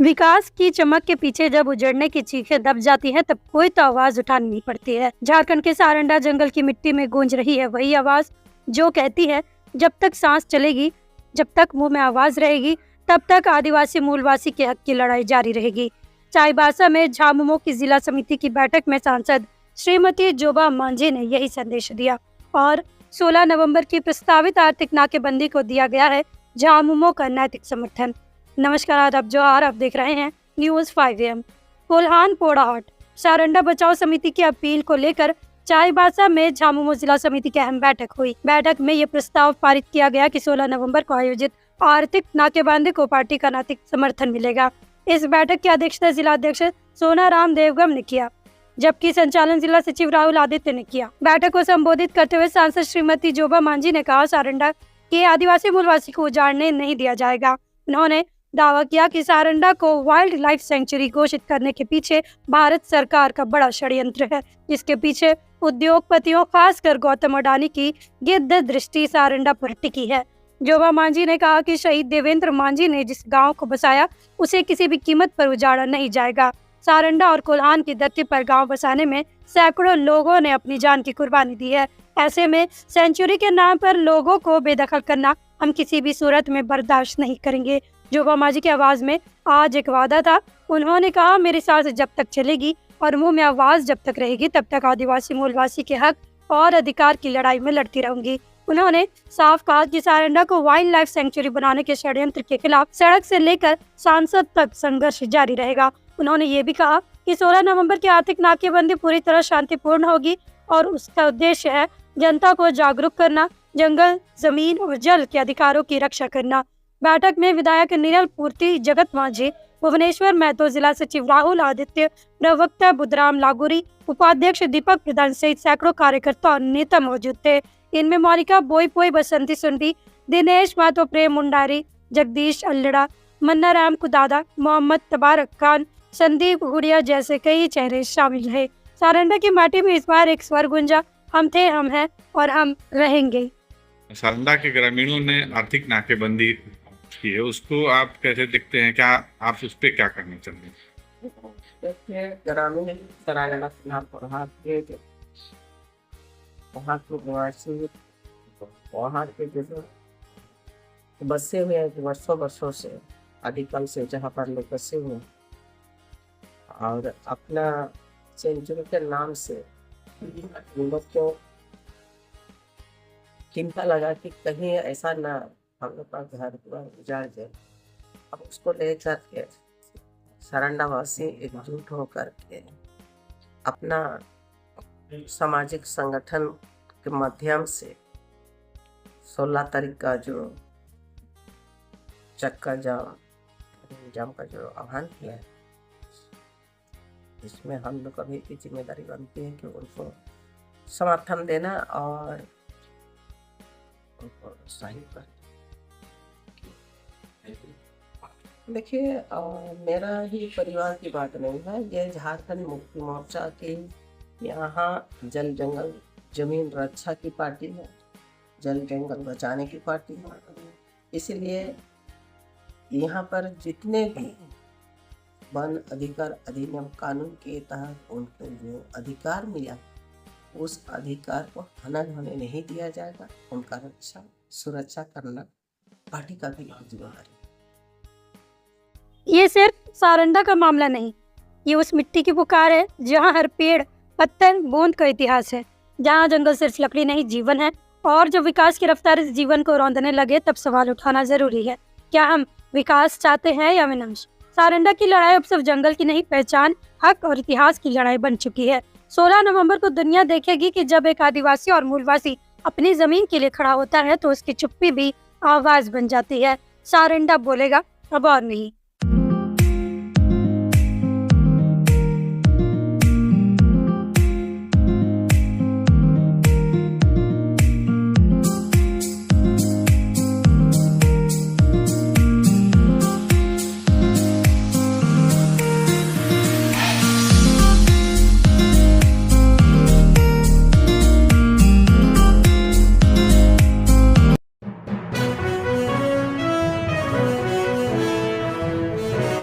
विकास की चमक के पीछे जब उजड़ने की चीखें दब जाती हैं, तब कोई तो आवाज उठानी नहीं पड़ती है। झारखंड के सारंडा जंगल की मिट्टी में गूंज रही है वही आवाज जो कहती है, जब तक सांस चलेगी, जब तक मुंह में आवाज रहेगी, तब तक आदिवासी मूलवासी के हक की लड़ाई जारी रहेगी। चाईबासा में झामुमो की जिला समिति की बैठक में सांसद श्रीमती जोबा मांझी ने यही संदेश दिया और 16 नवंबर की प्रस्तावित आर्थिक नाकेबंदी को दिया गया है झामुमो का नैतिक समर्थन। नमस्कार, आदाब जोहार, आप देख रहे हैं न्यूज 5 AM। कोल्हान पोड़ाहाट सारंडा बचाओ समिति की अपील को लेकर चाईबासा में झामुमो जिला समिति की अहम बैठक हुई। बैठक में ये प्रस्ताव पारित किया गया कि 16 नवंबर को आयोजित आर्थिक नाकेबंदी को पार्टी का नैतिक समर्थन मिलेगा। इस बैठक की अध्यक्षता जिला अध्यक्ष सोनाराम देवगम ने किया, जबकि संचालन जिला सचिव राहुल आदित्य ने किया। बैठक को संबोधित करते हुए सांसद श्रीमती जोबा मांझी ने कहा, सारंडा के आदिवासी मूलवासी को उजाड़ने नहीं दिया जाएगा। उन्होंने दावा किया कि सारंडा को वाइल्ड लाइफ सेंचुरी घोषित करने के पीछे भारत सरकार का बड़ा षड्यंत्र है, जिसके पीछे उद्योगपतियों, खासकर गौतम अडानी की गिद्ध दृष्टि सारंडा पर टिकी है। जोबा मांझी ने कहा कि शहीद देवेंद्र मांझी ने जिस गांव को बसाया, उसे किसी भी कीमत पर उजाड़ा नहीं जाएगा। सारंडा और कोल्हान की धरती पर गांव बसाने में सैकड़ों लोगों ने अपनी जान की कुर्बानी दी है। ऐसे में सेंचुरी के नाम पर लोगों को बेदखल करना हम किसी भी सूरत में बर्दाश्त नहीं करेंगे। जोबा मांझी की आवाज में आज एक वादा था। उन्होंने कहा, मेरी सांस जब तक चलेगी और मुंह में आवाज जब तक रहेगी, तब तक आदिवासी मूलवासी के हक और अधिकार की लड़ाई में लड़ती रहूंगी। उन्होंने साफ कहा कि सारंडा को वाइल्ड लाइफ सेंचुरी बनाने के षड्यंत्र के खिलाफ सड़क से लेकर सांसद तक संघर्ष जारी रहेगा। उन्होंने ये भी कहा कि 16 नवंबर की आर्थिक नाकेबंदी पूरी तरह शांतिपूर्ण होगी और उसका उद्देश्य है जनता को जागरूक करना, जंगल, जमीन और जल के अधिकारों की रक्षा करना। बैठक में विधायक नीरल पूर्ति, जगत मांझी, भुवनेश्वर महतो, जिला सचिव राहुल आदित्य, प्रवक्ता बुधराम लागुरी, उपाध्यक्ष दीपक प्रधान सहित सैकड़ों कार्यकर्ता और नेता मौजूद थे। इनमें मोनिका बोईपोई, बसंती सुंडी, दिनेश महतो, प्रेम मुंडारी, जगदीश अल्लड़ा, मन्ना राम कुदादा, मोहम्मद तबारक खान, संदीप गुड़िया जैसे कई चेहरे शामिल रहे। सारंडा की माटी में इस बार एक स्वर गुंजा, हम थे, हम हैं और हम रहेंगे। सारंडा के ग्रामीणों ने आर्थिक नाकेबंदी की है, उसको आप कैसे देखते हैं? क्या आप उस पर क्या करना चाहते हैं? देखिए, ग्रामीण सारंडा वहाँ के निवासी, वहाँ के जो बसे हुए हैं वर्षों से, आदिकाल से जहाँ पर लोग बसे हुए हैं, और अपना सेंचुरी के नाम से लोग को चिंता लगा कि कहीं ऐसा ना हम लोग का घर पूरा उजाड़ जाए। अब उसको लेकर के सारंडा वासी एकजुट होकर के अपना सामाजिक संगठन के माध्यम से 16 तारीख का जो चक्का जाम का जो आह्वान किया है, इसमें हम लोग अभी की जिम्मेदारी बनती है कि उनको समर्थन देना और उनको सही कर। देखिए, मेरा ही परिवार की बात नहीं है, ये झारखंड मुक्ति मोर्चा की यहाँ जल जंगल जमीन रक्षा की पार्टी है, जल जंगल बचाने की पार्टी है। इसलिए यहाँ पर जितने भी वन अधिकार अधिनियम कानून के तहत उनको जो अधिकार मिला, उस अधिकार को हनन होने नहीं दिया जाएगा। उनका रक्षा सुरक्षा करना पार्टी का भी जिम्मेदारी। ये सिर्फ सारंडा का मामला नहीं, ये उस मिट्टी की पुकार है जहाँ हर पेड़, पत्थर, बूंद का इतिहास है, जहाँ जंगल सिर्फ लकड़ी नहीं जीवन है। और जब विकास की रफ्तार इस जीवन को रौंदने लगे, तब सवाल उठाना जरूरी है, क्या हम विकास चाहते हैं या विनाश? सारंडा की लड़ाई अब सिर्फ जंगल की नहीं, पहचान, हक और इतिहास की लड़ाई बन चुकी है। 16 नवंबर को दुनिया देखेगी कि जब एक आदिवासी और मूलवासी अपनी जमीन के लिए खड़ा होता है, तो उसकी चुप्पी भी आवाज बन जाती है। सारंडा बोलेगा, अब और नहीं।